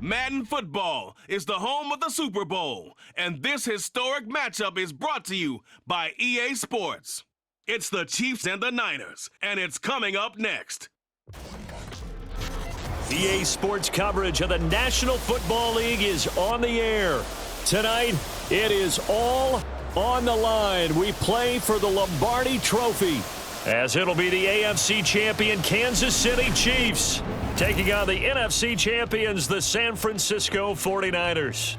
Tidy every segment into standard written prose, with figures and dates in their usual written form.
Madden football is the home of the Super Bowl, and this historic matchup is brought to you by EA Sports. It's the Chiefs and the Niners, and it's coming up next. EA Sports coverage of the National Football League is on the air. Tonight, it is all on the line. We play for the Lombardi Trophy, as it'll be the AFC champion Kansas City Chiefs taking on the NFC champions, the San Francisco 49ers.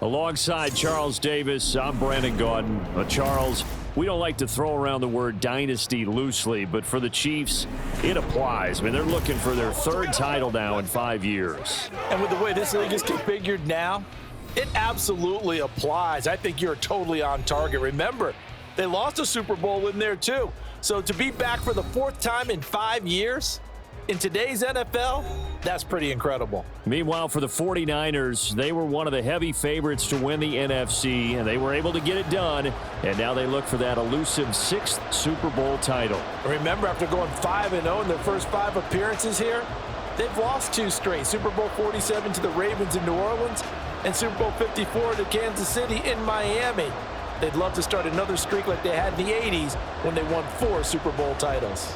Alongside Charles Davis, I'm Brandon Gaudin. Charles, we don't like to throw around the word dynasty loosely, but for the Chiefs, it applies. I mean, they're looking for their third title now in 5 years. And with the way this league is configured now, it absolutely applies. I think you're totally on target. Remember, they lost a Super Bowl in there too. So to be back for the fourth time in 5 years in today's NFL, that's pretty incredible. Meanwhile, for the 49ers, they were one of the heavy favorites to win the NFC, and they were able to get it done, and now they look for that elusive 6th Super Bowl title. Remember, after going 5-0 in their first 5 appearances here, they've lost 2 straight. Super Bowl 47 to the Ravens in New Orleans and Super Bowl 54 to Kansas City in Miami. They'd love to start another streak like they had in the 80s when they won 4 Super Bowl titles.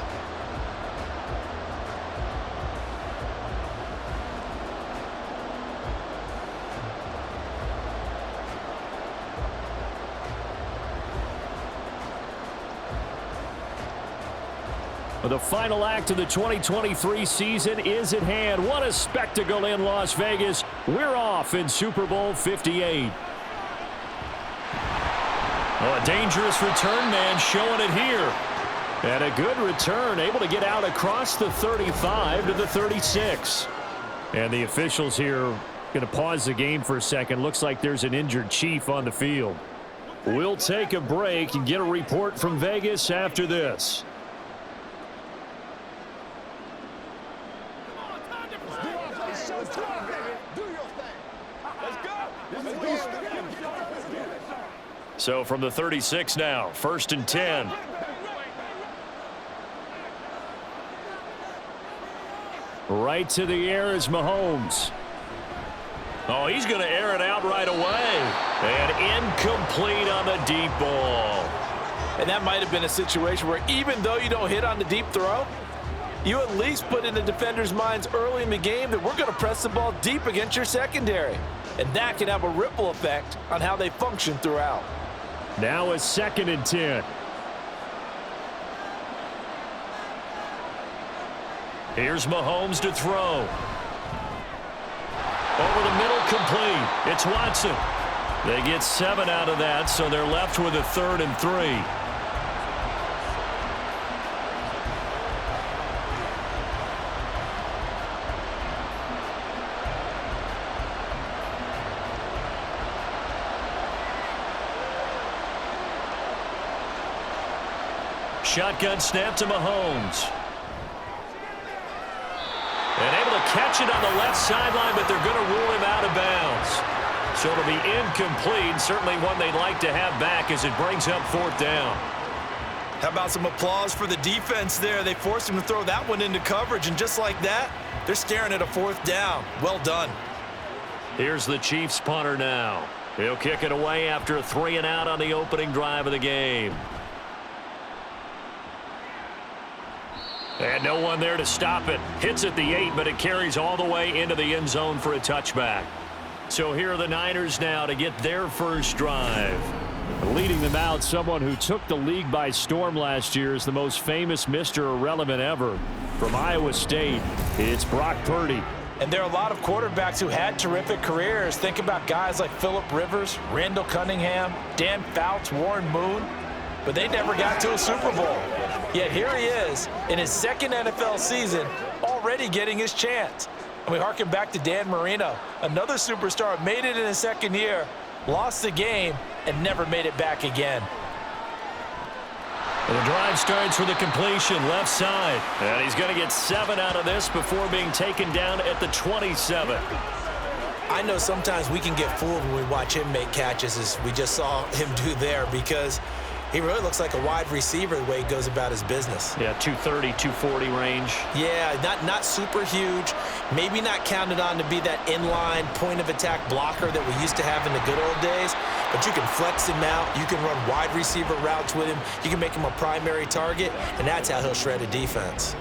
The final act of the 2023 season is at hand. What a spectacle in Las Vegas. We're off in Super Bowl 58. Oh, a dangerous return man showing it here. And a good return, able to get out across the 35 to the 36. And the officials here going to pause the game for a second. Looks like there's an injured Chief on the field. We'll take a break and get a report from Vegas after this. So from the 36 now, 1st and 10. Right to the air is Mahomes. Oh, he's going to air it out right away. And incomplete on the deep ball. And that might have been a situation where even though you don't hit on the deep throw, you at least put in the defender's minds early in the game that we're going to press the ball deep against your secondary. And that can have a ripple effect on how they function throughout. Now a 2nd and 10. Here's Mahomes to throw. Over the middle, complete. It's Watson. They get 7 out of that, so they're left with a 3rd and 3. Shotgun snap to Mahomes. And able to catch it on the left sideline, but they're going to rule him out of bounds. So it'll be incomplete. Certainly one they'd like to have back as it brings up 4th down. How about some applause for the defense there? They forced him to throw that one into coverage, and just like that, they're staring at a 4th down. Well done. Here's the Chiefs punter now. He'll kick it away after a 3-and-out on the opening drive of the game. And no one there to stop it. Hits at the 8, but it carries all the way into the end zone for a touchback. So here are the Niners now to get their first drive. Leading them out, someone who took the league by storm last year is the most famous Mr. Irrelevant ever. From Iowa State, it's Brock Purdy. And there are a lot of quarterbacks who had terrific careers. Think about guys like Phillip Rivers, Randall Cunningham, Dan Fouts, Warren Moon. But they never got to a Super Bowl. Yet here he is in his 2nd NFL season, already getting his chance. And we harken back to Dan Marino, another superstar, made it in his 2nd year, lost the game, and never made it back again. The drive starts with a completion left side. And he's going to get 7 out of this before being taken down at the 27. I know sometimes we can get fooled when we watch him make catches, as we just saw him do there, because He really looks like a wide receiver the way he goes about his business. Yeah, 230, 240 range. Yeah, not super huge. Maybe not counted on to be that inline point-of-attack blocker that we used to have in the good old days. But you can flex him out. You can run wide receiver routes with him. You can make him a primary target, and that's how he'll shred a defense.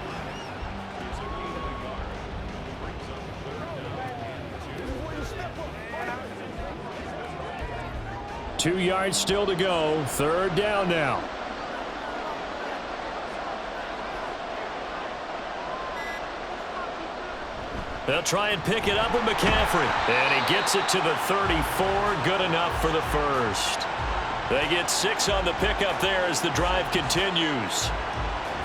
2 yards still to go. 3rd down now. They'll try and pick it up with McCaffrey. And he gets it to the 34. Good enough for the first. They get 6 on the pickup there as the drive continues.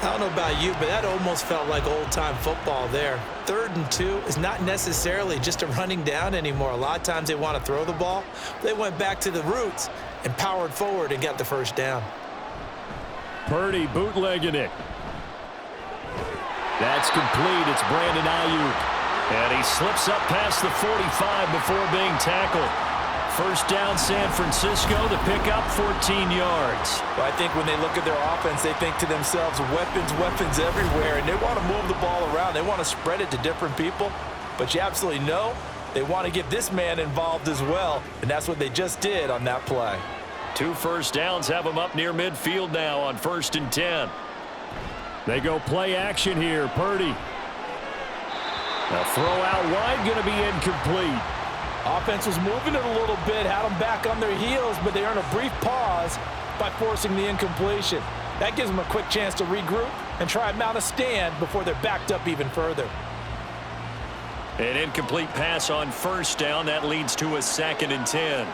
I don't know about you, but that almost felt like old-time football there. 3rd and 2 is not necessarily just a running down anymore. A lot of times they want to throw the ball. They went back to the roots and powered forward and got the first down. Purdy bootlegging it. That's complete. It's Brandon Ayuk. And he slips up past the 45 before being tackled. First down, San Francisco. The pickup, 14 yards. Well, I think when they look at their offense, they think to themselves, weapons everywhere, and they want to move the ball around. They want to spread it to different people, but you absolutely know they want to get this man involved as well, and that's what they just did on that play. 2 first downs have them up near midfield now on 1st and 10. They go play action here. Purdy. Now throw out wide, going to be incomplete. Offense was moving it a little bit, had them back on their heels, but they earn a brief pause by forcing the incompletion. That gives them a quick chance to regroup and try and mount a stand before they're backed up even further. An incomplete pass on 1st down. That leads to a 2nd and 10.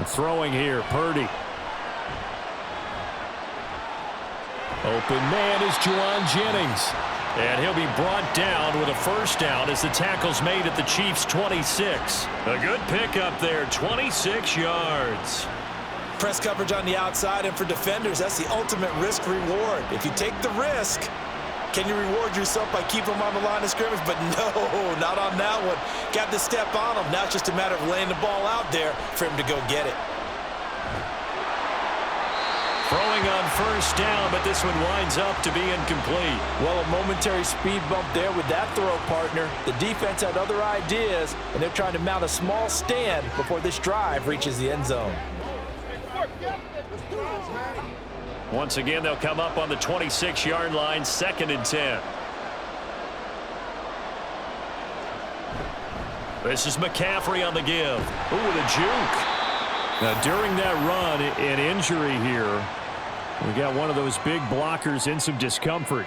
Throwing here, Purdy. Open man is Juwan Jennings. And he'll be brought down with a first down as the tackle's made at the Chiefs' 26. A good pickup there, 26 yards. Press coverage on the outside, and for defenders, that's the ultimate risk-reward. If you take the risk, can you reward yourself by keeping them on the line of scrimmage? But no, not on that one. Got to step on them. Now it's just a matter of laying the ball out there for him to go get it. Throwing on first down, but this one winds up to be incomplete. Well, a momentary speed bump there with that throw, partner. The defense had other ideas, and they're trying to mount a small stand before this drive reaches the end zone. Once again, they'll come up on the 26-yard line, 2nd and 10. This is McCaffrey on the give. Ooh, the juke. Now, during that run, an injury here. We got one of those big blockers in some discomfort.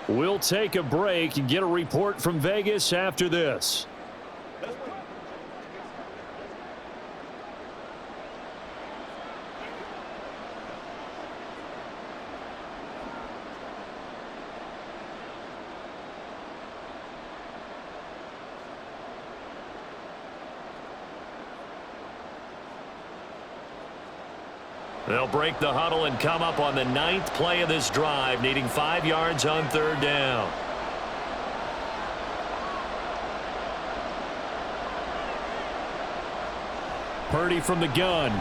We'll take a break and get a report from Vegas after this. They'll break the huddle and come up on the 9th play of this drive, needing 5 yards on 3rd down. Purdy from the gun.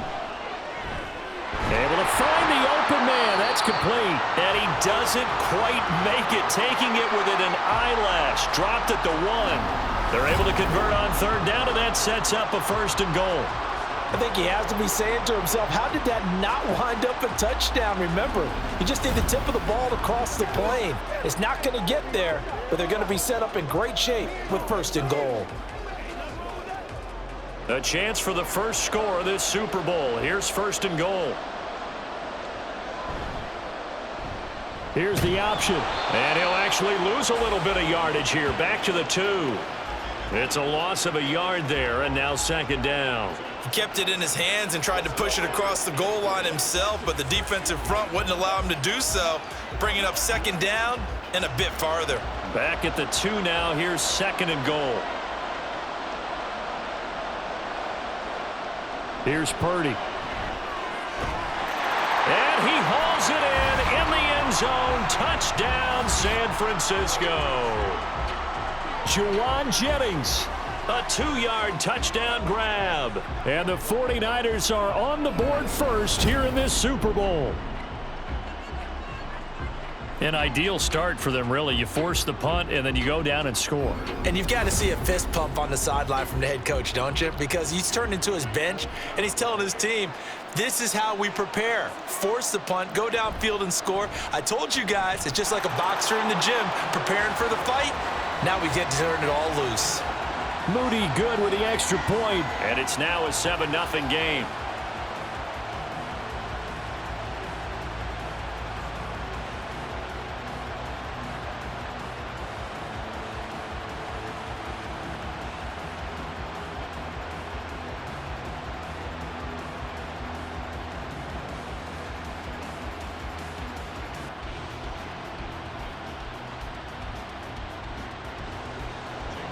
Able to find the open man. That's complete. And he doesn't quite make it, taking it within an eyelash. Dropped at the 1. They're able to convert on 3rd down, and that sets up a 1st and goal. I think he has to be saying to himself, how did that not wind up a touchdown? Remember, he just did the tip of the ball to cross the plane. It's not going to get there, but they're going to be set up in great shape with 1st and goal. A chance for the first score of this Super Bowl. Here's 1st and goal. Here's the option. And he'll actually lose a little bit of yardage here. Back to the 2. It's a loss of a yard there, and now 2nd down. He kept it in his hands and tried to push it across the goal line himself, but the defensive front wouldn't allow him to do so, bringing up 2nd down and a bit farther. Back at the 2 now. Here's 2nd and goal. Here's Purdy. And he hauls it in the end zone. Touchdown, San Francisco. Juwan Jennings. A 2-yard touchdown grab. And the 49ers are on the board first here in this Super Bowl. An ideal start for them, really. You force the punt, and then you go down and score. And you've got to see a fist pump on the sideline from the head coach, don't you? Because he's turned into his bench, and he's telling his team, this is how we prepare. Force the punt, go downfield and score. I told you guys, it's just like a boxer in the gym preparing for the fight. Now we get to turn it all loose. Moody good with the extra point, and it's now a 7-0 game.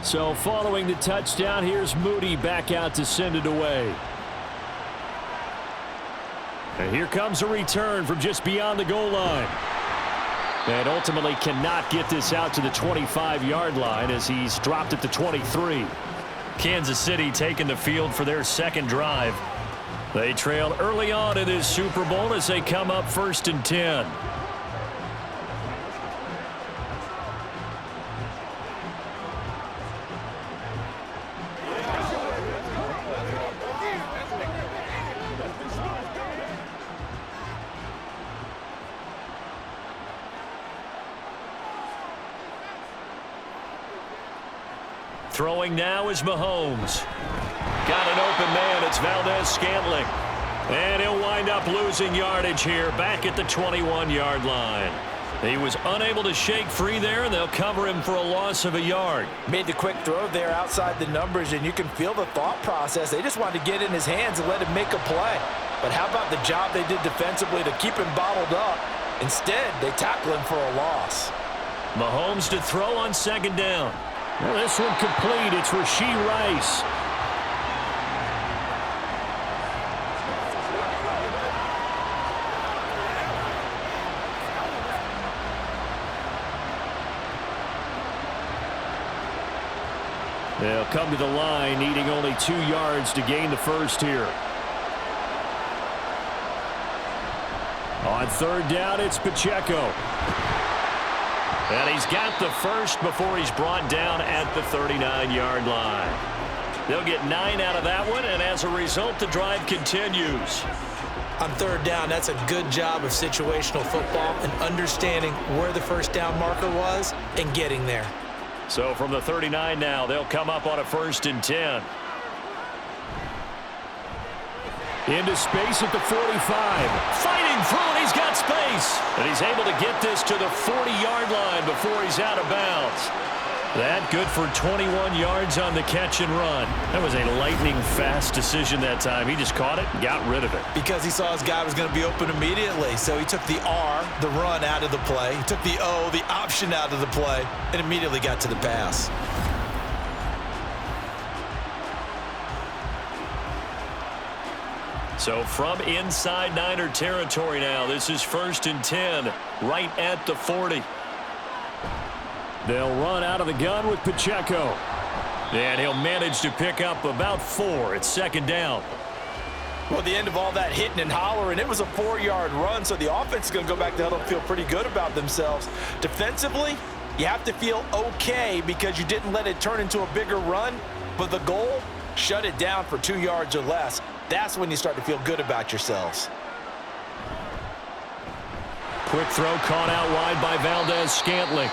So following the touchdown, here's Moody back out to send it away. And here comes a return from just beyond the goal line. And ultimately cannot get this out to the 25-yard line as he's dropped at the 23. Kansas City taking the field for their second drive. They trail early on in this Super Bowl as they come up 1st and 10. Throwing now is Mahomes. Got an open man. It's Valdez-Scantling. And he'll wind up losing yardage here back at the 21-yard line. He was unable to shake free there, and they'll cover him for a loss of a yard. Made the quick throw there outside the numbers, and you can feel the thought process. They just wanted to get in his hands and let him make a play. But how about the job they did defensively to keep him bottled up? Instead, they tackle him for a loss. Mahomes to throw on 2nd down. Well, this one complete. It's Rashee Rice. They'll come to the line, needing only 2 yards to gain the first here. On 3rd down, it's Pacheco. And he's got the first before he's brought down at the 39-yard line. They'll get 9 out of that one, and as a result, the drive continues. On 3rd down, that's a good job of situational football and understanding where the first down marker was and getting there. So from the 39 now, they'll come up on a 1st and 10. Into space at the 45. Fighting through, and he's got space. And he's able to get this to the 40-yard line before he's out of bounds. That good for 21 yards on the catch and run. That was a lightning-fast decision that time. He just caught it and got rid of it. Because he saw his guy was going to be open immediately. So he took the R, the run, out of the play. He took the O, the option, out of the play, and immediately got to the pass. So from inside Niner territory now, this is 1st and 10, right at the 40. They'll run out of the gun with Pacheco. And he'll manage to pick up about 4. It's 2nd down. Well, at the end of all that hitting and hollering, it was a 4-yard run, so the offense is going to go back to huddle and feel pretty good about themselves. Defensively, you have to feel okay because you didn't let it turn into a bigger run, but the goal, shut it down for 2 yards or less. That's when you start to feel good about yourselves. Quick throw caught out wide by Valdez-Scantling.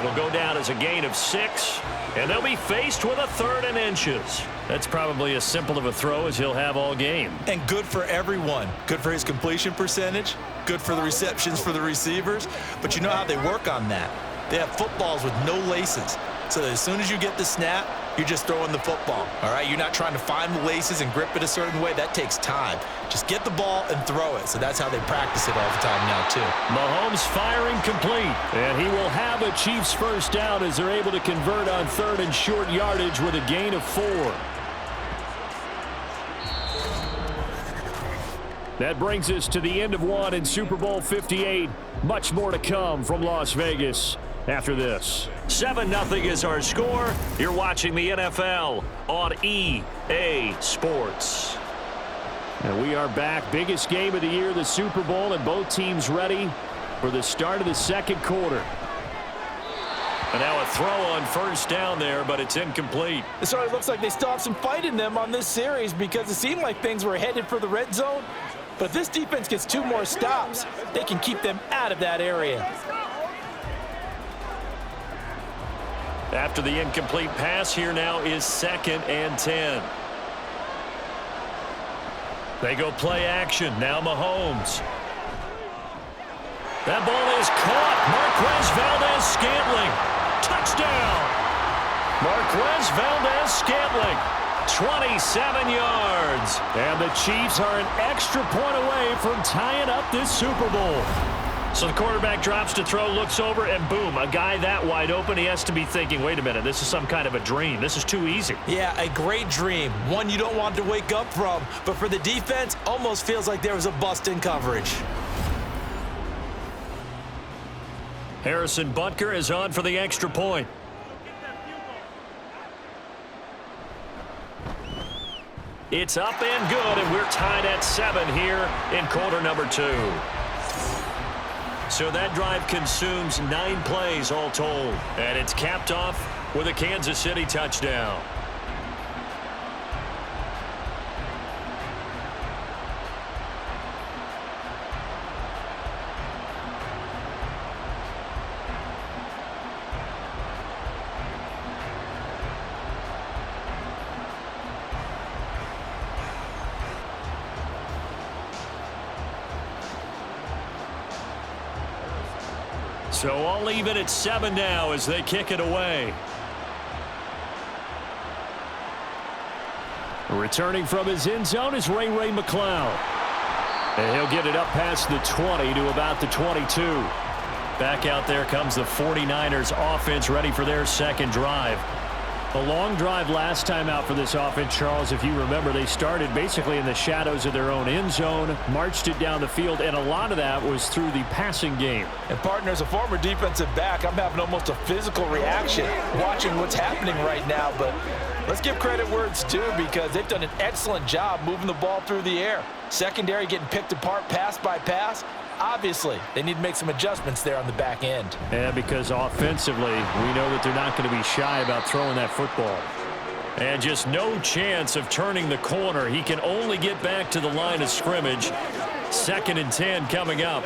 It'll go down as a gain of 6, and they'll be faced with a 3rd and inches. That's probably as simple of a throw as he'll have all game. And good for everyone. Good for his completion percentage, good for the receptions for the receivers, but you know how they work on that. They have footballs with no laces, so that as soon as you get the snap, you're just throwing the football, all right? You're not trying to find the laces and grip it a certain way. That takes time. Just get the ball and throw it. So that's how they practice it all the time now, too. Mahomes firing complete. And he will have a Chiefs first down as they're able to convert on 3rd and short yardage with a gain of 4. That brings us to the end of one in Super Bowl 58. Much more to come from Las Vegas. after this. 7-0 is our score. You're watching the NFL on EA Sports. And we are back. Biggest game of the year, the Super Bowl, and both teams ready for the start of the second quarter. And now a throw on first down there, but it's incomplete. It certainly looks like they still have some fight in them on this series because it seemed like things were headed for the red zone. But if this defense gets 2 more stops, they can keep them out of that area. After the incomplete pass, here now is 2nd and 10. They go play action. Now Mahomes. That ball is caught. Marquez Valdes-Scantling. Touchdown. Marquez Valdes-Scantling. 27 yards. And the Chiefs are an extra point away from tying up this Super Bowl. So the quarterback drops to throw, looks over, and boom, a guy that wide open, he has to be thinking, wait a minute, this is some kind of a dream. This is too easy. Yeah, a great dream. One you don't want to wake up from. But for the defense, almost feels like there was a bust in coverage. Harrison Butker is on for the extra point. It's up and good, and we're tied at 7 here in quarter number 2. So that drive consumes 9 plays all told. And it's capped off with a Kansas City touchdown. So all even at 7 now as they kick it away. Returning from his end zone is Ray McCloud. And he'll get it up past the 20 to about the 22. Back out there comes the 49ers offense ready for their second drive. A long drive last time out for this offense, Charles. If you remember, they started basically in the shadows of their own end zone, marched it down the field, and a lot of that was through the passing game. And partner, as a former defensive back, I'm having almost a physical reaction watching what's happening right now. But let's give credit where it's due because they've done an excellent job moving the ball through the air. Secondary getting picked apart pass by pass. Obviously, they need to make some adjustments there on the back end. Yeah, because offensively, we know that they're not going to be shy about throwing that football. And just no chance of turning the corner. He can only get back to the line of scrimmage. 2nd and 10 coming up.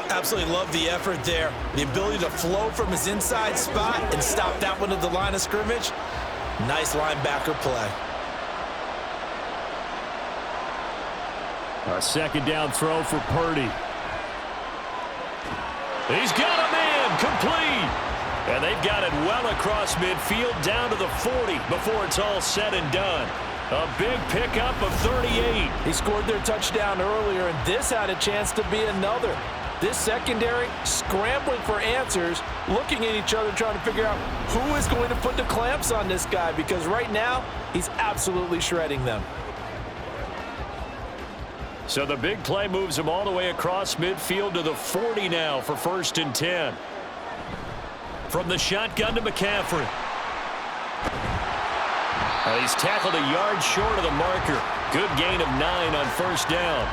Absolutely love the effort there. The ability to flow from his inside spot and stop that one at the line of scrimmage. Nice linebacker play. A 2nd down throw for Purdy. He's got a man complete. And they've got it well across midfield down to the 40 before it's all said and done. A big pickup of 38. He scored their touchdown earlier, and this had a chance to be another. This secondary scrambling for answers, looking at each other, trying to figure out who is going to put the clamps on this guy because right now he's absolutely shredding them. So the big play moves him all the way across midfield to the 40 now for 1st and 10. From the shotgun to McCaffrey. He's tackled a yard short of the marker. Good gain of 9 on 1st down.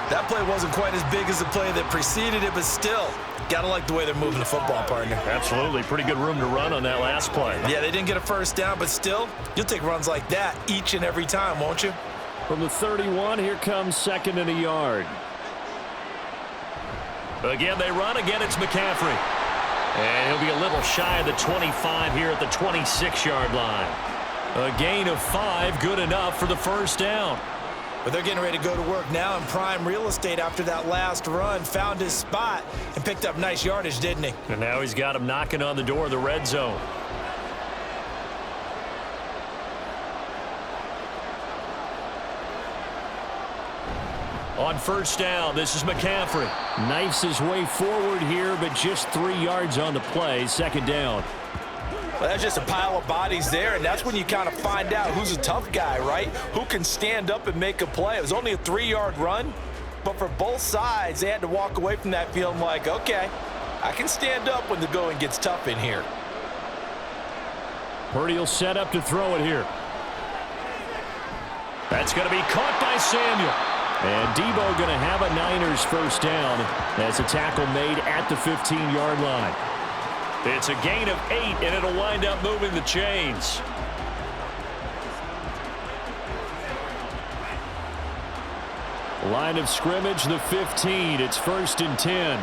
That play wasn't quite as big as the play that preceded it, but still, got to like the way they're moving the football, partner. Absolutely. Pretty good room to run on that last play. Yeah, they didn't get a 1st down, but still, you'll take runs like that each and every time, won't you? From the 31, here comes 2nd and a yard. Again, they run. Again, it's McCaffrey. And he'll be a little shy of the 25 here at the 26-yard line. A gain of 5, good enough for the 1st down. But they're getting ready to go to work now in prime real estate after that last run. Found his spot and picked up nice yardage, didn't he? And now he's got him knocking on the door of the red zone. On 1st down, this is McCaffrey. Knifes his way forward here, but just 3 yards on the play. 2nd down. Well, that's just a pile of bodies there, and that's when you kind of find out who's a tough guy, right? Who can stand up and make a play. It was only a 3-yard run, but for both sides, they had to walk away from that feeling like, okay, I can stand up when the going gets tough in here. Purdy will set up to throw it here. That's going to be caught by Samuel. And Debo going to have a Niners first down as a tackle made at the 15-yard line. It's a gain of 8, and it'll wind up moving the chains. Line of scrimmage, the 15. It's 1st and 10.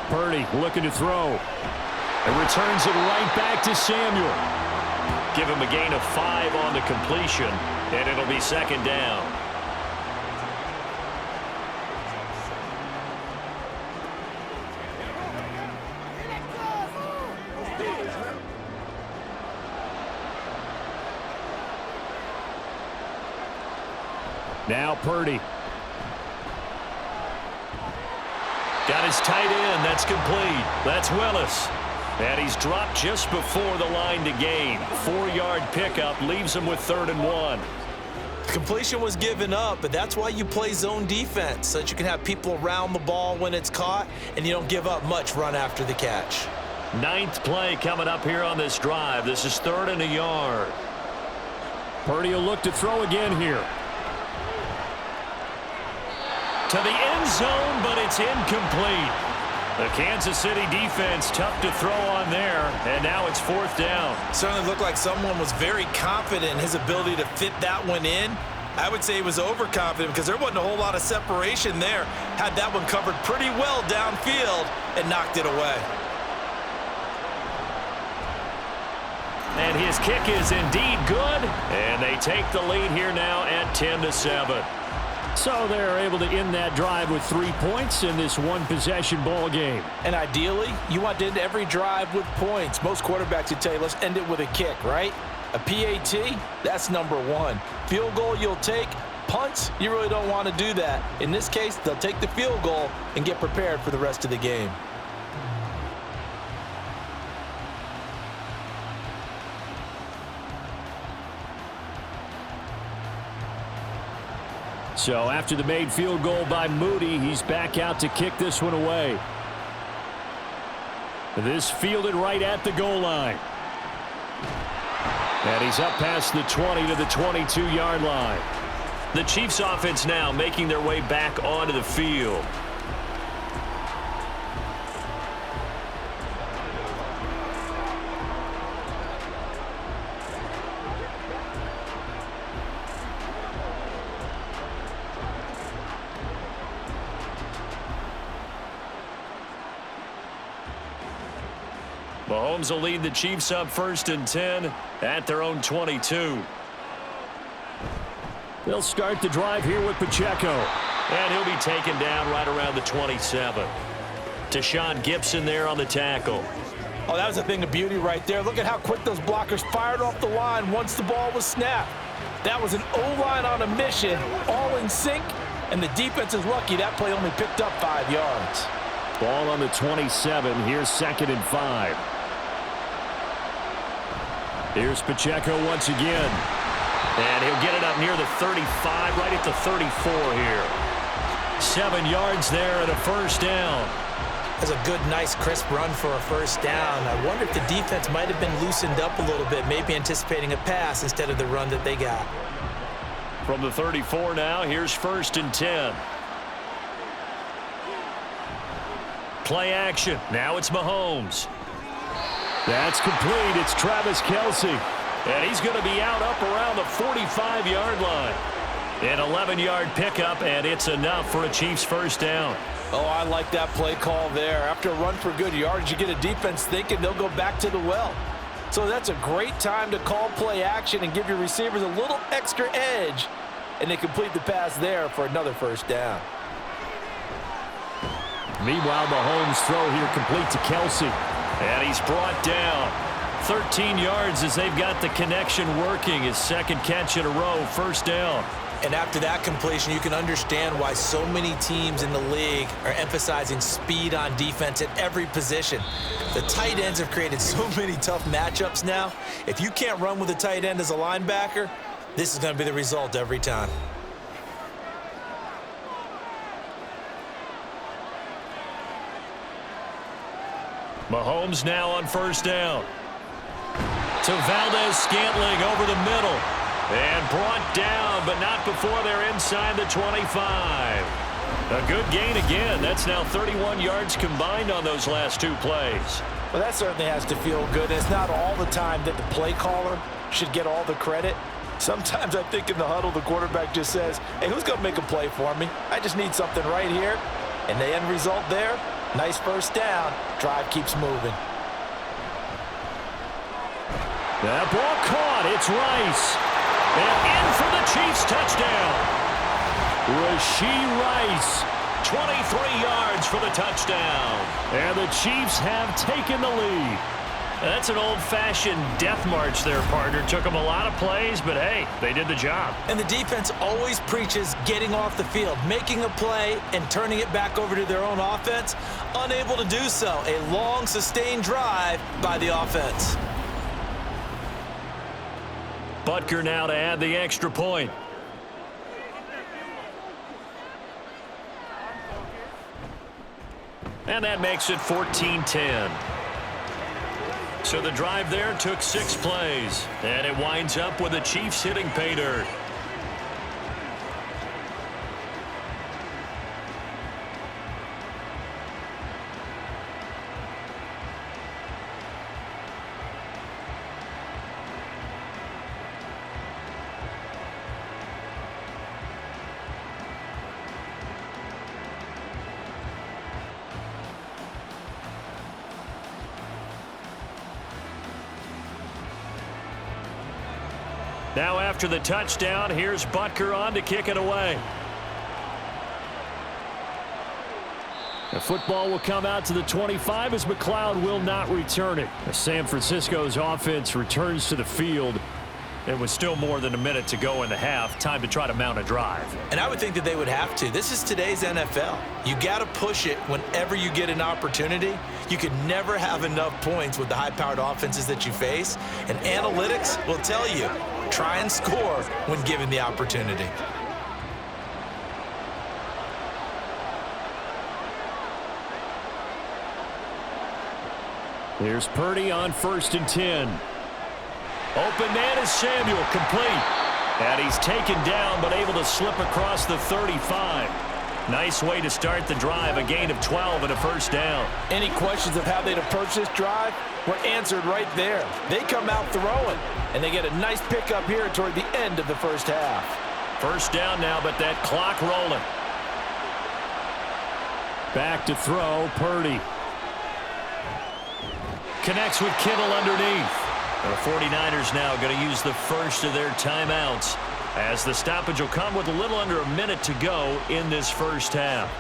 Purdy looking to throw. And returns it right back to Samuel. Give him a gain of 5 on the completion, and it'll be 2nd down. Now Purdy. Got his tight end. That's complete. That's Willis. And he's dropped just before the line to gain. 4-yard pickup leaves him with 3rd and 1. Completion was given up, but that's why you play zone defense, so that you can have people around the ball when it's caught, and you don't give up much run after the catch. 9th play coming up here on this drive. This is 3rd and a yard. Purdy will look to throw again here. To the end zone, but it's incomplete. The Kansas City defense tough to throw on there, and now it's 4th down. Certainly looked like someone was very confident in his ability to fit that one in. I would say he was overconfident because there wasn't a whole lot of separation there. Had that one covered pretty well downfield and knocked it away. And his kick is indeed good, and they take the lead here now at 10-7. So they're able to end that drive with 3 points in this one-possession ball game. And ideally, you want to end every drive with points. Most quarterbacks would tell you, let's end it with a kick, right? A PAT, that's number 1. Field goal you'll take. Punts, you really don't want to do that. In this case, they'll take the field goal and get prepared for the rest of the game. So after the made field goal by Moody, he's back out to kick this one away. This fielded right at the goal line. And he's up past the 20 to the 22-yard line. The Chiefs offense now making their way back onto the field. Mahomes will lead the Chiefs up 1st and 10 at their own 22. They'll start the drive here with Pacheco. And he'll be taken down right around the 27. Deshaun Gibson there on the tackle. Oh, that was a thing of beauty right there. Look at how quick those blockers fired off the line once the ball was snapped. That was an O-line on a mission, all in sync, and the defense is lucky that play only picked up 5 yards. Ball on the 27. Here's 2nd and 5. Here's Pacheco once again. And he'll get it up near the 35, right at the 34 here. 7 yards there and a first down. That's a good, nice, crisp run for a first down. I wonder if the defense might have been loosened up a little bit, maybe anticipating a pass instead of the run that they got. From the 34 now, here's 1st and 10. Play action. Now it's Mahomes. That's complete. It's Travis Kelce. And he's going to be out up around the 45-yard line. An 11-yard pickup, and it's enough for a Chiefs first down. Oh, I like that play call there. After a run for good yards, you get a defense thinking they'll go back to the well. So that's a great time to call play action and give your receivers a little extra edge. And they complete the pass there for another first down. Meanwhile, Mahomes' throw here complete to Kelce. And he's brought down 13 yards as they've got the connection working. His 2nd catch in a row, first down. And after that completion, you can understand why so many teams in the league are emphasizing speed on defense at every position. The tight ends have created so many tough matchups now. If you can't run with a tight end as a linebacker, this is going to be the result every time. Mahomes now on first down. To Valdez-Scantling over the middle. And brought down, but not before they're inside the 25. A good gain again. That's now 31 yards combined on those last two plays. Well, that certainly has to feel good. It's not all the time that the play caller should get all the credit. Sometimes I think in the huddle, the quarterback just says, hey, who's going to make a play for me? I just need something right here. And the end result there, nice first down. Drive keeps moving. That ball caught. It's Rice. And in for the Chiefs touchdown. Rashee Rice, 23 yards for the touchdown. And the Chiefs have taken the lead. That's an old-fashioned death march there, partner. Took them a lot of plays, but hey, they did the job. And the defense always preaches getting off the field, making a play, and turning it back over to their own offense. Unable to do so. A long, sustained drive by the offense. Butker now to add the extra point. And that makes it 14-10. So the drive there took 6 plays. And it winds up with the Chiefs hitting pay dirt. Now after the touchdown, here's Butker on to kick it away. The football will come out to the 25 as McLeod will not return it. As San Francisco's offense returns to the field. There was still more than a minute to go in the half. Time to try to mount a drive. And I would think that they would have to. This is today's NFL. You got to push it whenever you get an opportunity. You can never have enough points with the high-powered offenses that you face. And analytics will tell you, try and score when given the opportunity. Here's Purdy on 1st and 10. Open man is Samuel, complete. And he's taken down, but able to slip across the 35. Nice way to start the drive, a gain of 12 and a first down. Any questions of how they'd approach this drive were answered right there. They come out throwing, and they get a nice pickup here toward the end of the first half. First down now, but that clock rolling. Back to throw, Purdy. Connects with Kittle underneath. The 49ers now going to use the first of their timeouts as the stoppage will come with a little under a minute to go in this first half.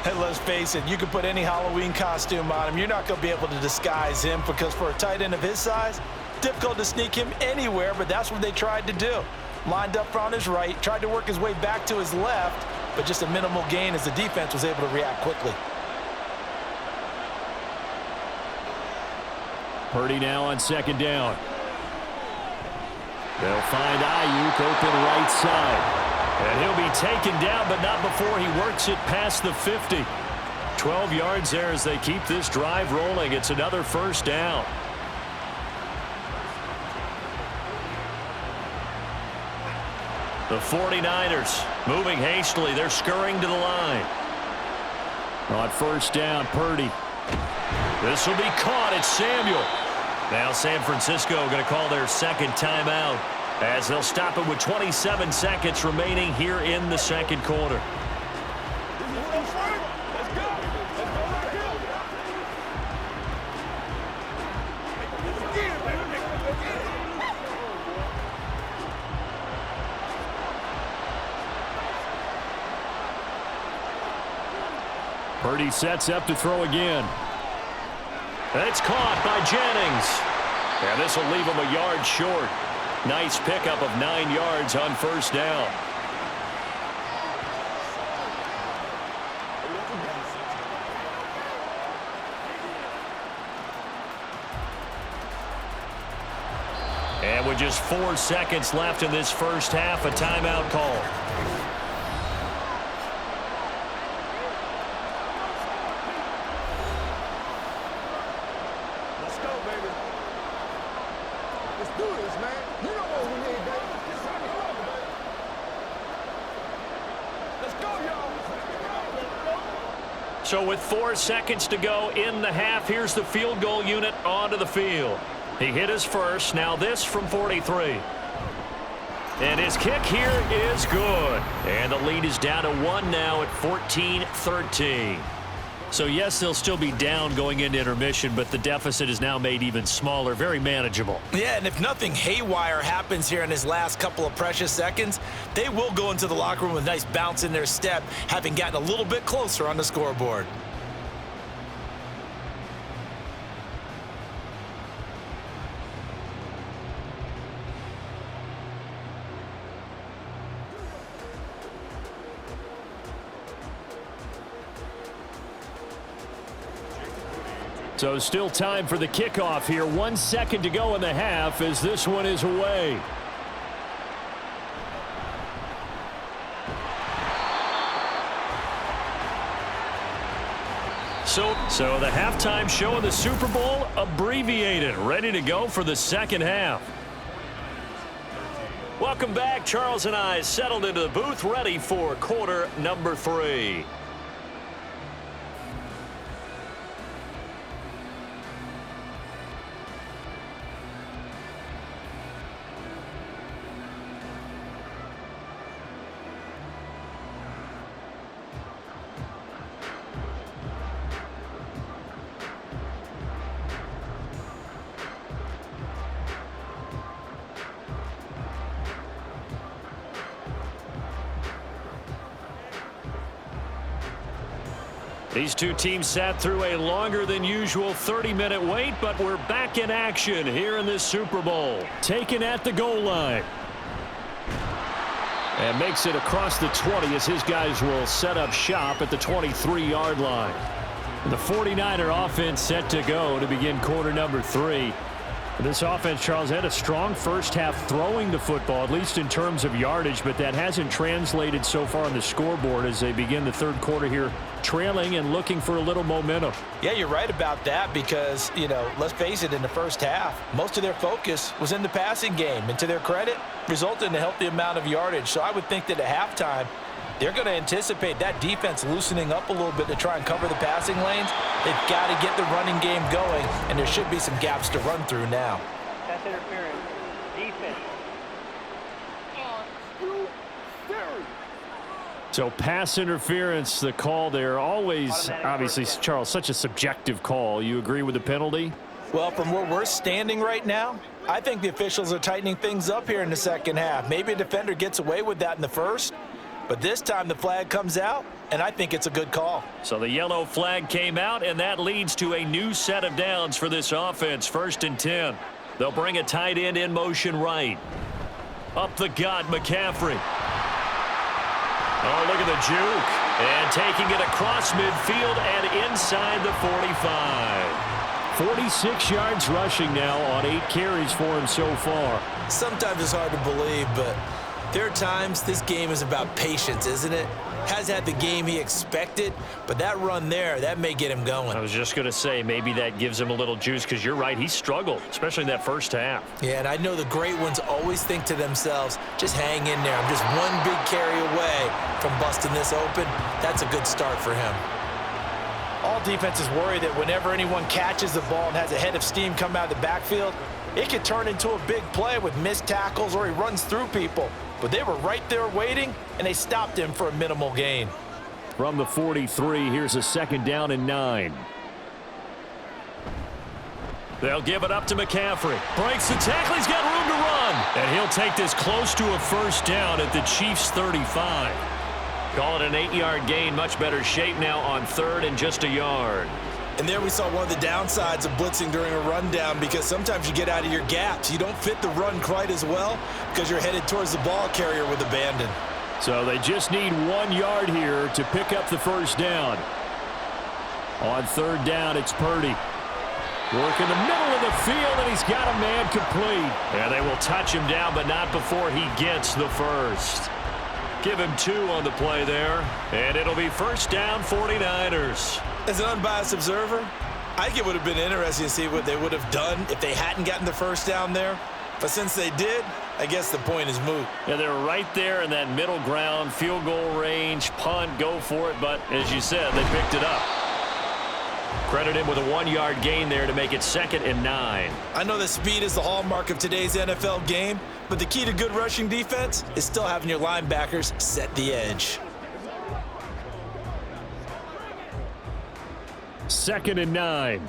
And let's face it, you can put any Halloween costume on him. You're not going to be able to disguise him because for a tight end of his size, difficult to sneak him anywhere, but that's what they tried to do. Lined up on his right, tried to work his way back to his left, but just a minimal gain as the defense was able to react quickly. Purdy now on 2nd down. They'll find Ayuk open right side. And he'll be taken down, but not before he works it past the 50. 12 yards there as they keep this drive rolling. It's another first down. The 49ers moving hastily. They're scurrying to the line. On 1st down, Purdy. This will be caught. It's Samuel. Now San Francisco going to call their second timeout as they'll stop it with 27 seconds remaining here in the second quarter. Purdy sets up to throw again. It's caught by Jennings. And this will leave him a yard short. Nice pickup of 9 yards on first down. And with just 4 seconds left in this first half, a timeout call. So with 4 seconds to go in the half, here's the field goal unit onto the field. He hit his first. Now this from 43. And his kick here is good. And the lead is down to 1 now at 14-13. So, yes, they'll still be down going into intermission, but the deficit is now made even smaller, very manageable. Yeah, and if nothing haywire happens here in his last couple of precious seconds, they will go into the locker room with a nice bounce in their step, having gotten a little bit closer on the scoreboard. So still time for the kickoff here. 1 second to go in the half as this one is away. So the halftime show of the Super Bowl abbreviated, ready to go for the second half. Welcome back. Charles and I settled into the booth, ready for quarter number 3. These two teams sat through a longer than usual 30-minute wait, but we're back in action here in this Super Bowl. Taken at the goal line. And makes it across the 20 as his guys will set up shop at the 23-yard line. The 49er offense set to go to begin quarter number 3. This offense, Charles, had a strong first half throwing the football, at least in terms of yardage, but that hasn't translated so far on the scoreboard as they begin the third quarter here, trailing and looking for a little momentum. Yeah, you're right about that because, let's face it, in the first half, most of their focus was in the passing game, and to their credit, resulted in a healthy amount of yardage. So I would think that at halftime, they're going to anticipate that defense loosening up a little bit to try and cover the passing lanes. They've got to get the running game going, and there should be some gaps to run through now. Pass interference. Defense. So pass interference, the call there. Always, obviously, Charles, such a subjective call. You agree with the penalty? Well, from where we're standing right now, I think the officials are tightening things up here in the second half. Maybe a defender gets away with that in the first, but this time the flag comes out, and I think it's a good call. So the yellow flag came out, and that leads to a new set of downs for this offense. 1st and 10. They'll bring a tight end in motion right. Up the gut, McCaffrey. Oh, look at the juke. And taking it across midfield and inside the 45. 46 yards rushing now on 8 carries for him so far. Sometimes it's hard to believe, but there are times this game is about patience, isn't it? Has had the game he expected, but that run there, that may get him going. I was just going to say, maybe that gives him a little juice because you're right, he struggled, especially in that first half. Yeah, and I know the great ones always think to themselves, just hang in there. I'm just one big carry away from busting this open. That's a good start for him. All defenses worry that whenever anyone catches the ball and has a head of steam come out of the backfield, it could turn into a big play with missed tackles or he runs through people. But they were right there waiting, and they stopped him for a minimal gain. From the 43, here's a 2nd down and 9. They'll give it up to McCaffrey. Breaks the tackle. He's got room to run. And he'll take this close to a 1st down at the Chiefs' 35. Call it an 8-yard gain. Much better shape now on 3rd and just a yard. And there we saw one of the downsides of blitzing during a rundown because sometimes you get out of your gaps. You don't fit the run quite as well because you're headed towards the ball carrier with abandon. So they just need 1 yard here to pick up the 1st down. On 3rd down, it's Purdy. Work in the middle of the field, and he's got a man complete. And they will touch him down, but not before he gets the 1st. Give him 2 on the play there, and it'll be 1st down, 49ers. As an unbiased observer, I think it would have been interesting to see what they would have done if they hadn't gotten the 1st down there. But since they did, I guess the point is moot. Yeah, they're right there in that middle ground, field goal range, punt, go for it. But as you said, they picked it up. Credit him with a 1-yard gain there to make it 2nd and 9. I know that speed is the hallmark of today's NFL game, but the key to good rushing defense is still having your linebackers set the edge. 2nd and 9.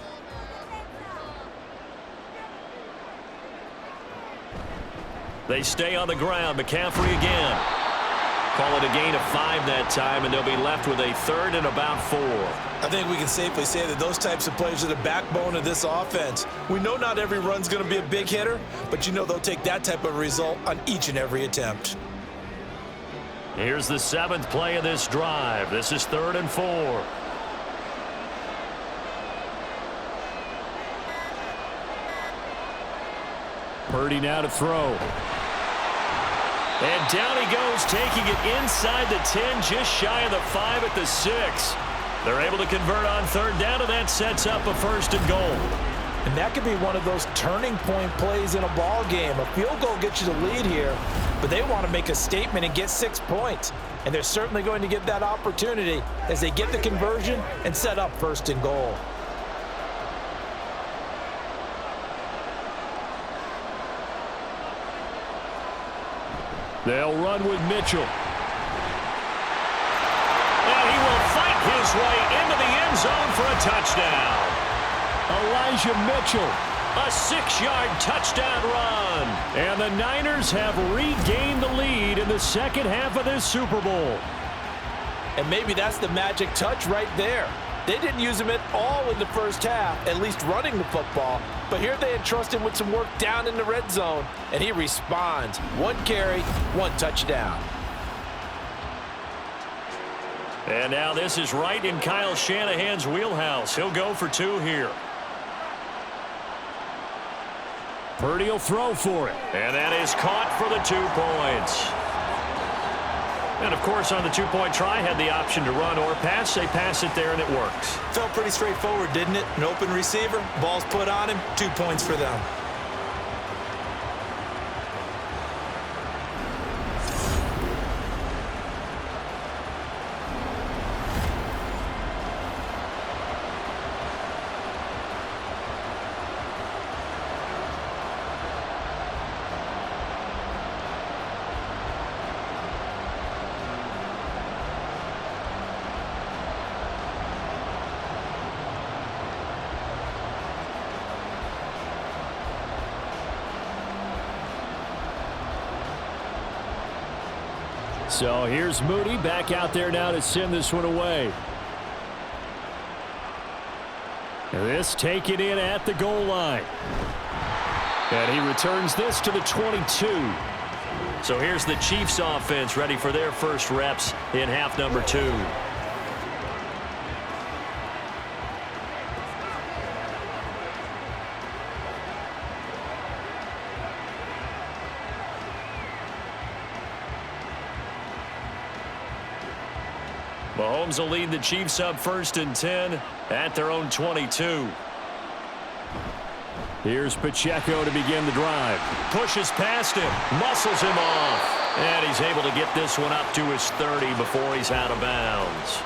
They stay on the ground. McCaffrey again. Call it a gain of 5 that time, and they'll be left with a 3rd and about 4. I think we can safely say that those types of plays are the backbone of this offense. We know not every run's going to be a big hitter, but you know they'll take that type of result on each and every attempt. Here's the 7th play of this drive. This is 3rd and 4. Purdy now to throw. And down he goes, taking it inside the 10, just shy of the 5 at the 6. They're able to convert on 3rd down, and that sets up a 1st and goal. And that could be one of those turning point plays in a ball game. A field goal gets you the lead here, but they want to make a statement and get 6 points. And they're certainly going to get that opportunity as they get the conversion and set up 1st and goal. They'll run with Mitchell. And he will fight his way into the end zone for a touchdown. Elijah Mitchell, a 6-yard touchdown run. And the Niners have regained the lead in the 2nd half of this Super Bowl. And maybe that's the magic touch right there. They didn't use him at all in the 1st half, at least running the football. But here they entrust him with some work down in the red zone, and he responds. 1 carry, 1 touchdown. And now this is right in Kyle Shanahan's wheelhouse. He'll go for 2 here. Purdy will throw for it. And that is caught for the 2 points. And, of course, on the 2-point try, had the option to run or pass. They pass it there, and it works. Felt pretty straightforward, didn't it? An open receiver, ball's put on him, 2 points for them. So here's Moody back out there now to send this one away. This taken in at the goal line. And he returns this to the 22. So here's the Chiefs offense ready for their first reps in half number 2. Mahomes will lead the Chiefs up 1st and 10 at their own 22. Here's Pacheco to begin the drive. Pushes past him, muscles him off. And he's able to get this one up to his 30 before he's out of bounds.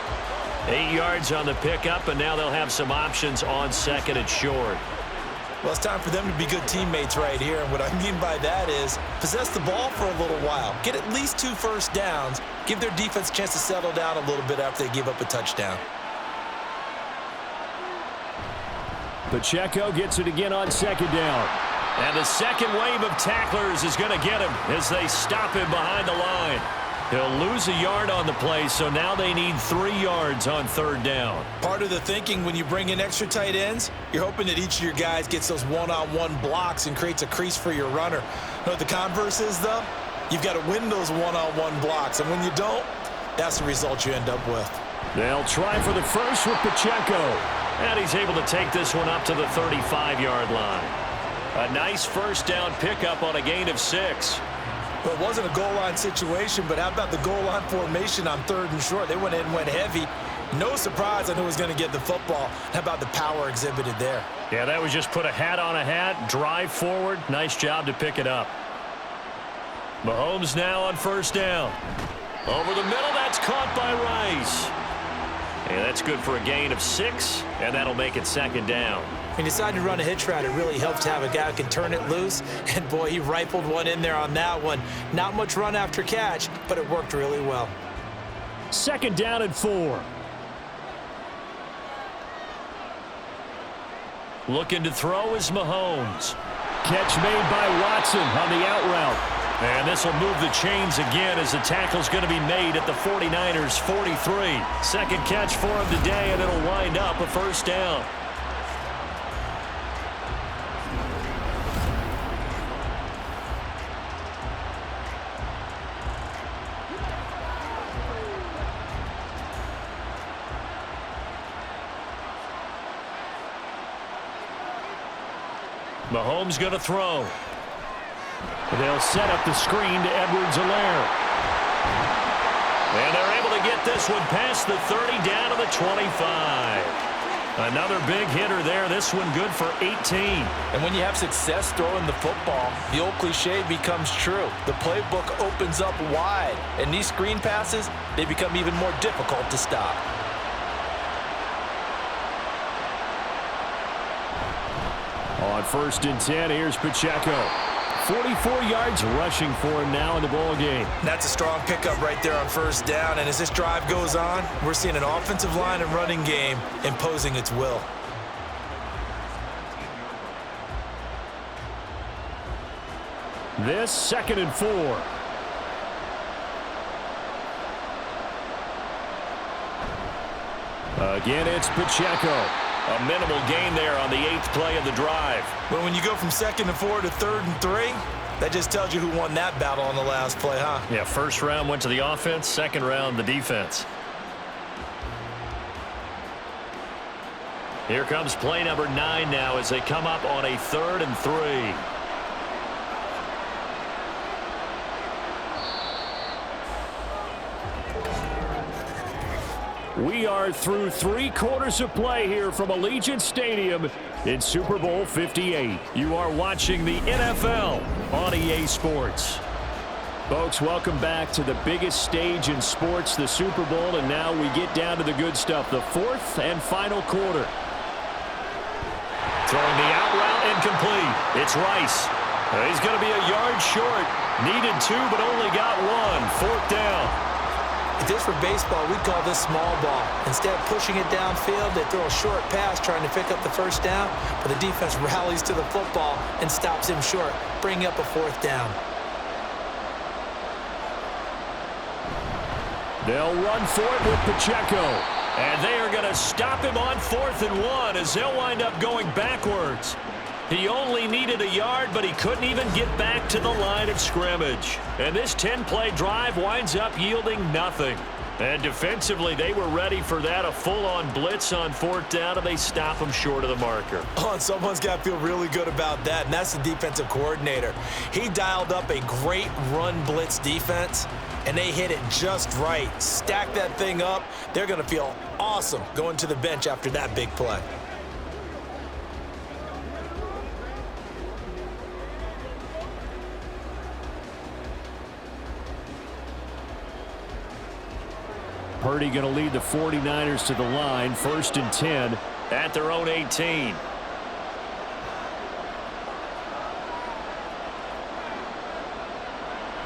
8 yards on the pickup, and now they'll have some options on 2nd and short. Well, it's time for them to be good teammates right here. And what I mean by that is possess the ball for a little while. Get at least 2 first downs. Give their defense a chance to settle down a little bit after they give up a touchdown. Pacheco gets it again on 2nd down. And the second wave of tacklers is going to get him as they stop him behind the line. He'll lose a yard on the play, so now they need 3 yards on 3rd down. Part of the thinking when you bring in extra tight ends, you're hoping that each of your guys gets those one-on-one blocks and creates a crease for your runner. You know what the converse is, though? You've got to win those one-on-one blocks, and when you don't, that's the result you end up with. They'll try for the first with Pacheco. And he's able to take this one up to the 35-yard line. A nice first down pickup on a gain of 6. Well, it wasn't a goal line situation, but how about the goal line formation on 3rd and short? They went in and went heavy. No surprise on who was going to get the football. How about the power exhibited there? Yeah, that was just put a hat on a hat, drive forward. Nice job to pick it up. Mahomes now on first down. Over the middle, that's caught by Rice. And that's good for a gain of 6, and that'll make it second down. When you decide to run a hitch route, it really helps to have a guy who can turn it loose. And, boy, he rifled one in there on that one. Not much run after catch, but it worked really well. Second down and 4. Looking to throw is Mahomes. Catch made by Watson on the out route. And this will move the chains again as the tackle's going to be made at the 49ers' 43. Second catch for him today, and it'll wind up a first down. Mahomes going to throw. They'll set up the screen to Edwards-Helaire. And they're able to get this one past the 30 down to the 25. Another big hitter there. This one good for 18. And when you have success throwing the football, the old cliche becomes true. The playbook opens up wide. And these screen passes, they become even more difficult to stop. On first and 10, here's Pacheco. 44 yards rushing for him now in the ball game. That's a strong pickup right there on first down. And as this drive goes on, we're seeing an offensive line and running game imposing its will. This second and 4. Again, it's Pacheco. A minimal gain there on the 8th play of the drive. But when you go from 2nd and 4 to 3rd and 3, that just tells you who won that battle on the last play, huh? Yeah, first round went to the offense, second round the defense. Here comes play number 9 now as they come up on a 3rd and 3. We are through 3 quarters of play here from Allegiant Stadium in Super Bowl 58. You are watching the NFL on EA Sports. Folks, welcome back to the biggest stage in sports, the Super Bowl, and now we get down to the good stuff, the 4th and final quarter. Throwing the out route incomplete. It's Rice. He's going to be a yard short. Needed 2, but only got 1. 4th down. If this were baseball, we'd call this small ball. Instead of pushing it downfield, they throw a short pass trying to pick up the first down, but the defense rallies to the football and stops him short, bringing up a 4th down. They'll run for it with Pacheco. And they are going to stop him on 4th and 1 as they'll wind up going backwards. He only needed a yard, but he couldn't even get back to the line of scrimmage. And this 10-play drive winds up yielding nothing. And defensively, they were ready for that, a full-on blitz on 4th down, and they stop him short of the marker. Oh, and someone's got to feel really good about that, and that's the defensive coordinator. He dialed up a great run blitz defense, and they hit it just right. Stack that thing up. They're going to feel awesome going to the bench after that big play. Purdy going to lead the 49ers to the line, 1st and 10 at their own 18.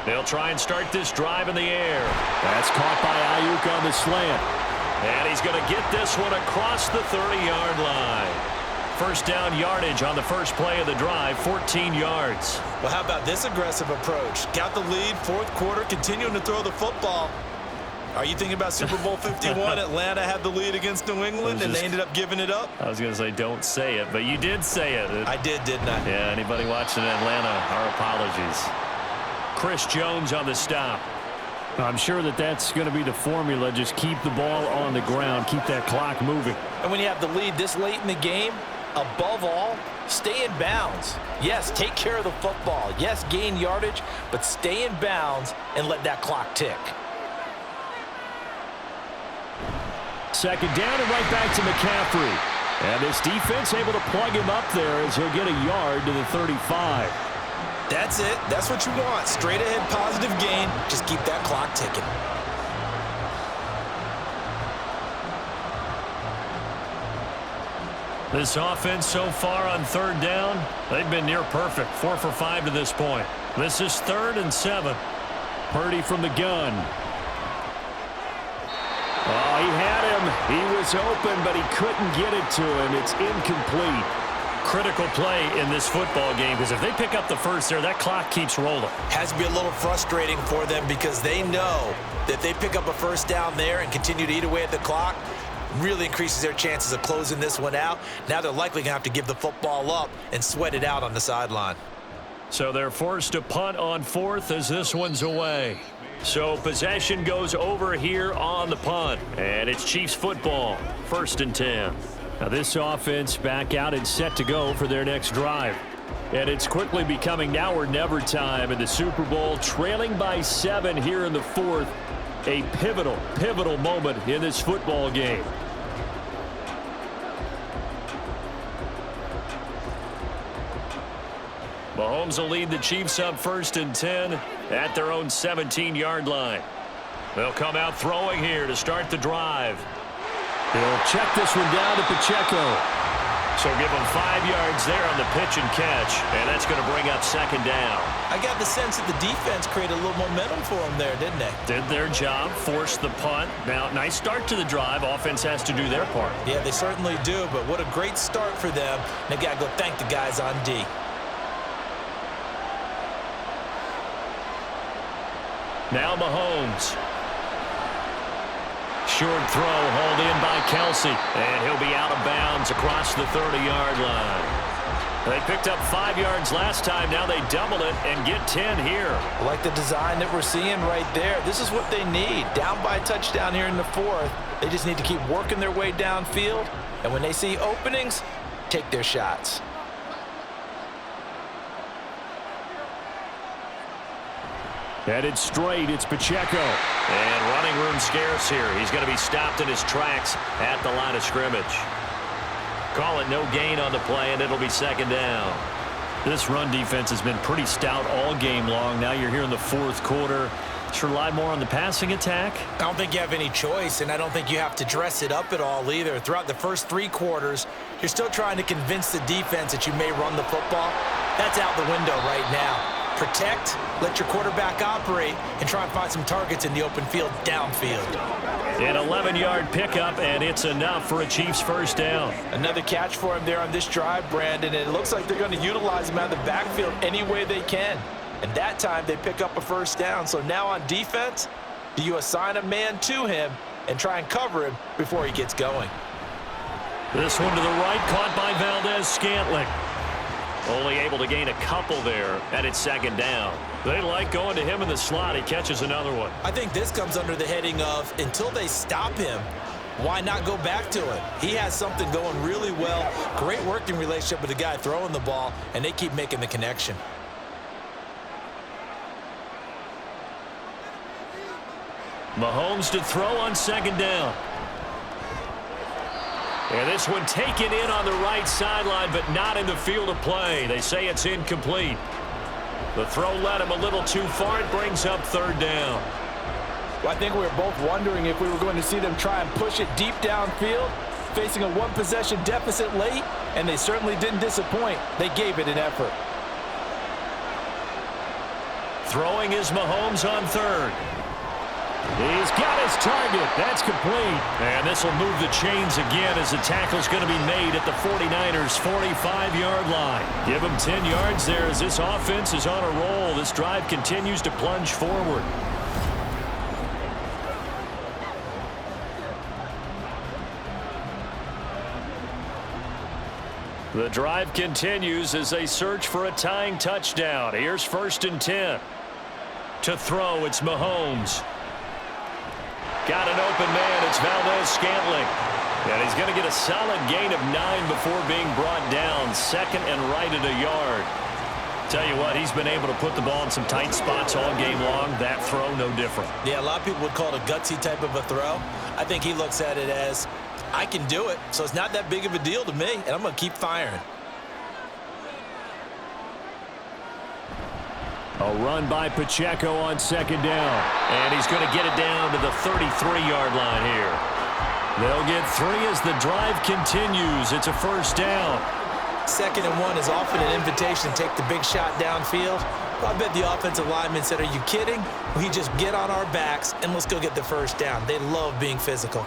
They'll try and start this drive in the air. That's caught by Ayuk on the slant. And he's going to get this one across the 30-yard line. First down yardage on the first play of the drive, 14 yards. Well, how about this aggressive approach? Got the lead, 4th quarter, continuing to throw the football. Are you thinking about Super Bowl 51? Atlanta had the lead against New England, and they ended up giving it up? I was going to say don't say it, but you did say it. I did, didn't I? Yeah, anybody watching Atlanta, our apologies. Chris Jones on the stop. I'm sure that that's going to be the formula. Just keep the ball on the ground. Keep that clock moving. And when you have the lead this late in the game, above all, stay in bounds. Yes, take care of the football. Yes, gain yardage, but stay in bounds and let that clock tick. Second down and right back to McCaffrey. And this defense able to plug him up there as he'll get a yard to the 35. That's it. That's what you want. Straight ahead positive gain. Just keep that clock ticking. This offense so far on third down, they've been near perfect. 4 for 5 to this point. This is 3rd and 7. Purdy from the gun. Oh, he had him. He was open, but he couldn't get it to him. It's incomplete. Critical play in this football game, because if they pick up the first there, that clock keeps rolling. Has to be a little frustrating for them because they know that if they pick up a first down there and continue to eat away at the clock, really increases their chances of closing this one out. Now they're likely going to have to give the football up and sweat it out on the sideline. So they're forced to punt on 4th as this one's away. So possession goes over here on the punt. And it's Chiefs football, 1st and 10. Now this offense back out and set to go for their next drive. And it's quickly becoming now or never time in the Super Bowl, trailing by 7 here in the 4th. A pivotal moment in this football game. Mahomes will lead the Chiefs up 1st and 10 at their own 17-yard line. They'll come out throwing here to start the drive. He'll check this one down to Pacheco. So give him 5 yards there on the pitch and catch, and that's going to bring up 2nd down. I got the sense that the defense created a little momentum for them there, didn't they? Did their job, forced the punt. Now, nice start to the drive. Offense has to do their part. Yeah, they certainly do, but what a great start for them. They got to go thank the guys on D. Now Mahomes. Short throw hauled in by Kelsey, and he'll be out of bounds across the 30-yard line. They picked up 5 yards last time. Now they double it and get 10 here. I like the design that we're seeing right there. This is what they need. Down by a touchdown here in the 4th. They just need to keep working their way downfield, and when they see openings, take their shots. Headed straight, it's Pacheco. And running room scarce here. He's going to be stopped in his tracks at the line of scrimmage. Call it no gain on the play, and it'll be 2nd down. This run defense has been pretty stout all game long. Now you're here in the 4th quarter. Should rely more on the passing attack? I don't think you have any choice, and I don't think you have to dress it up at all either. Throughout the first 3 quarters, you're still trying to convince the defense that you may run the football. That's out the window right now. Protect, let your quarterback operate, and try and find some targets in the open field downfield. An 11-yard pickup, and it's enough for a Chiefs 1st down. Another catch for him there on this drive, Brandon, and it looks like they're going to utilize him out of the backfield any way they can. And that time they pick up a 1st down. So now on defense, do you assign a man to him and try and cover him before he gets going? This one to the right, caught by Valdez-Scantling. Only able to gain a couple there, and it's 2nd down. They like going to him in the slot. He catches another one. I think this comes under the heading of, until they stop him, why not go back to him? He has something going really well. Great working relationship with the guy throwing the ball, and they keep making the connection. Mahomes to throw on 2nd down. And this one taken in on the right sideline, but not in the field of play. They say it's incomplete. The throw led him a little too far. It brings up 3rd down. Well, I think we were both wondering if we were going to see them try and push it deep downfield, facing a 1-possession deficit late, and they certainly didn't disappoint. They gave it an effort. Throwing is Mahomes on 3rd. He's got his target. That's complete. And this will move the chains again as the tackle's going to be made at the 49ers' 45-yard line. Give him 10 yards there as this offense is on a roll. This drive continues to plunge forward. The drive continues as they search for a tying touchdown. Here's 1st and 10. To throw, it's Mahomes. Got an open man. It's Valdez-Scantling. And he's going to get a solid gain of 9 before being brought down. 2nd and right at a yard. Tell you what, he's been able to put the ball in some tight spots all game long. That throw, no different. Yeah, a lot of people would call it a gutsy type of a throw. I think he looks at it as, I can do it, so it's not that big of a deal to me, and I'm going to keep firing. A run by Pacheco on second down. And he's going to get it down to the 33-yard line here. They'll get 3 as the drive continues. It's a first down. 2nd and 1 is often an invitation to take the big shot downfield. I bet the offensive lineman said, are you kidding? We just get on our backs and let's go get the first down. They love being physical.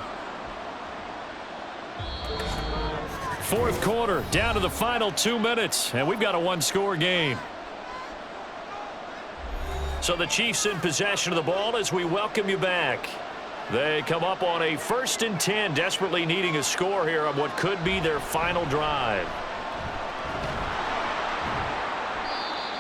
4th quarter, down to the final 2 minutes, and we've got a one-score game. So the Chiefs in possession of the ball as we welcome you back. They come up on a 1st and 10, desperately needing a score here on what could be their final drive.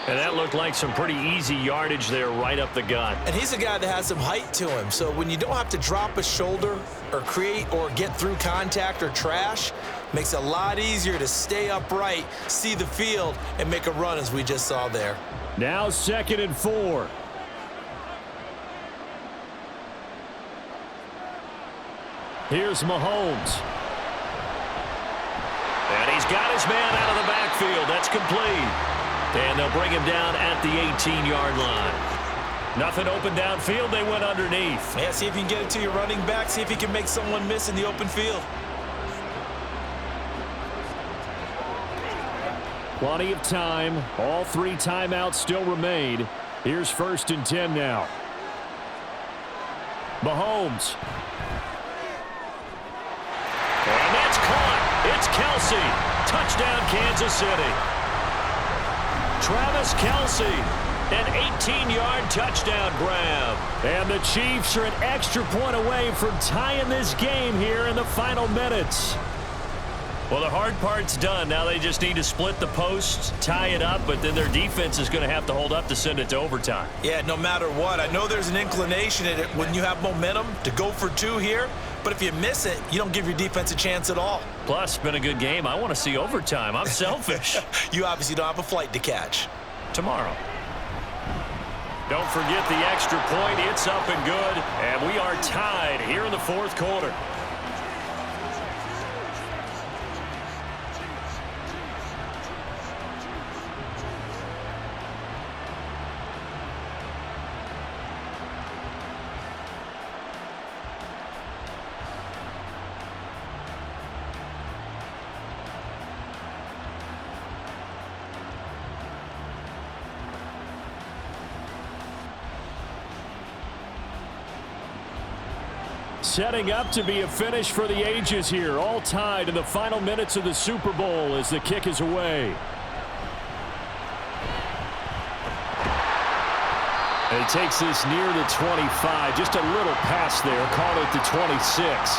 And that looked like some pretty easy yardage there right up the gut. And he's a guy that has some height to him, so when you don't have to drop a shoulder or create or get through contact or trash, makes it a lot easier to stay upright, see the field, and make a run as we just saw there. Now 2nd and 4. Here's Mahomes. And he's got his man out of the backfield. That's complete. And they'll bring him down at the 18-yard line. Nothing open downfield. They went underneath. Yeah, see if you can get it to your running back. See if you can make someone miss in the open field. Plenty of time. All 3 timeouts still remain. Here's 1st and 10 now. Mahomes. And that's caught. It's Kelsey. Touchdown, Kansas City. Travis Kelsey, an 18-yard touchdown grab. And the Chiefs are an extra point away from tying this game here in the final minutes. Well, the hard part's done. Now they just need to split the posts, tie it up, but then their defense is going to have to hold up to send it to overtime. Yeah, no matter what. I know there's an inclination in it when you have momentum to go for 2 here, but if you miss it, you don't give your defense a chance at all. Plus, it's been a good game. I want to see overtime. I'm selfish. You obviously don't have a flight to catch. Tomorrow. Don't forget the extra point. It's up and good, and we are tied here in the 4th quarter. Setting up to be a finish for the ages here. All tied in the final minutes of the Super Bowl as the kick is away. And he takes this near the 25. Just a little pass there. Call it the 26.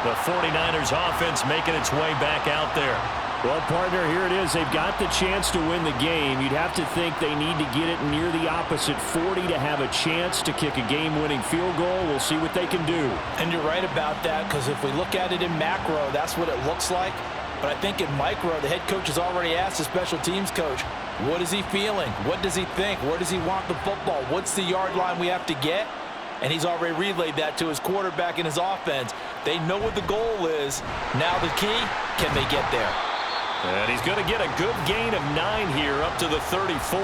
The 49ers offense making its way back out there. Well, partner, here it is. They've got the chance to win the game. You'd have to think they need to get it near the opposite 40 to have a chance to kick a game-winning field goal. We'll see what they can do. And you're right about that, because if we look at it in macro, that's what it looks like. But I think in micro, the head coach has already asked the special teams coach, what is he feeling? What does he think? Where does he want the football? What's the yard line we have to get? And he's already relayed that to his quarterback and his offense. They know what the goal is. Now the key, can they get there? And he's going to get a good gain of 9 here up to the 34.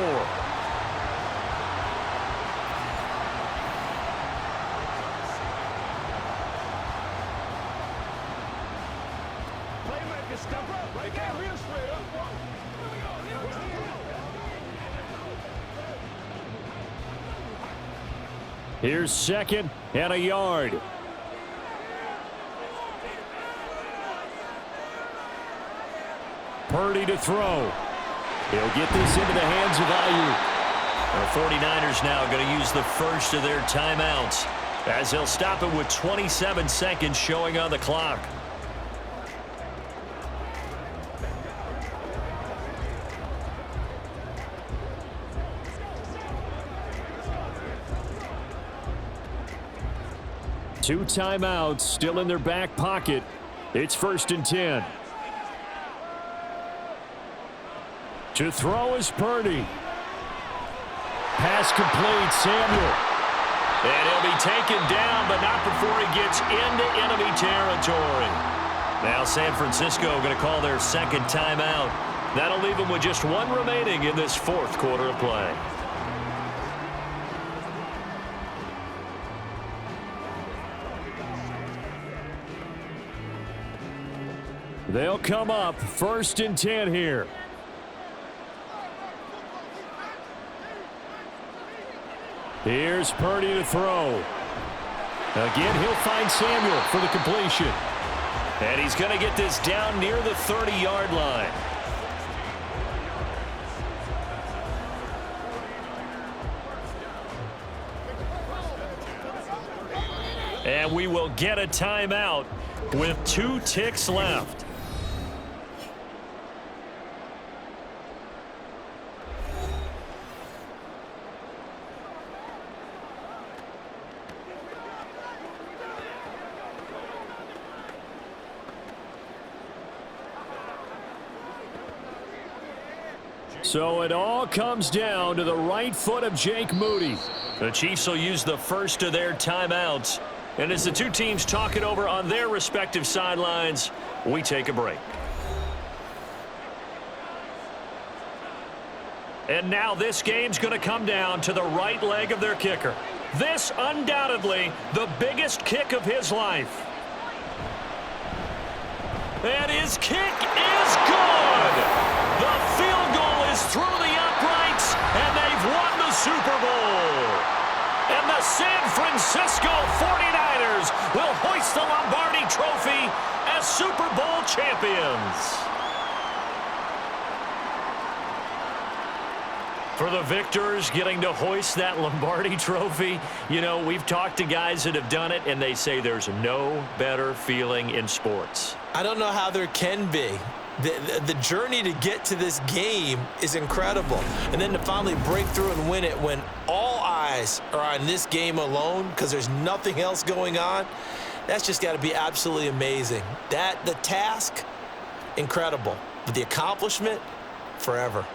Here's 2nd and a yard. Purdy to throw. He'll get this into the hands of Ayuk. The 49ers now going to use the first of their timeouts as they'll stop it with 27 seconds showing on the clock. Two timeouts still in their back pocket. It's 1st and 10. To throw is Purdy. Pass complete, Samuel. And he'll be taken down, but not before he gets into enemy territory. Now San Francisco going to call their 2nd timeout. That'll leave them with just 1 remaining in this 4th quarter of play. They'll come up 1st and 10 here. Here's Purdy to throw. Again, he'll find Samuel for the completion. And he's going to get this down near the 30-yard line. And we will get a timeout with 2 ticks left. So it all comes down to the right foot of Jake Moody. The Chiefs will use the first of their timeouts. And as the two teams talk it over on their respective sidelines, we take a break. And now this game's going to come down to the right leg of their kicker. This undoubtedly the biggest kick of his life. And his kick is good. The field goal is through the uprights, and they've won the Super Bowl. And the San Francisco 49ers will hoist the Lombardi Trophy as Super Bowl champions. For the victors getting to hoist that Lombardi Trophy, you know, we've talked to guys that have done it, and they say there's no better feeling in sports. I don't know how there can be. The journey to get to this game is incredible. And then to finally break through and win it when all eyes are on this game alone because there's nothing else going on, that's just got to be absolutely amazing. The task, incredible. But the accomplishment, forever.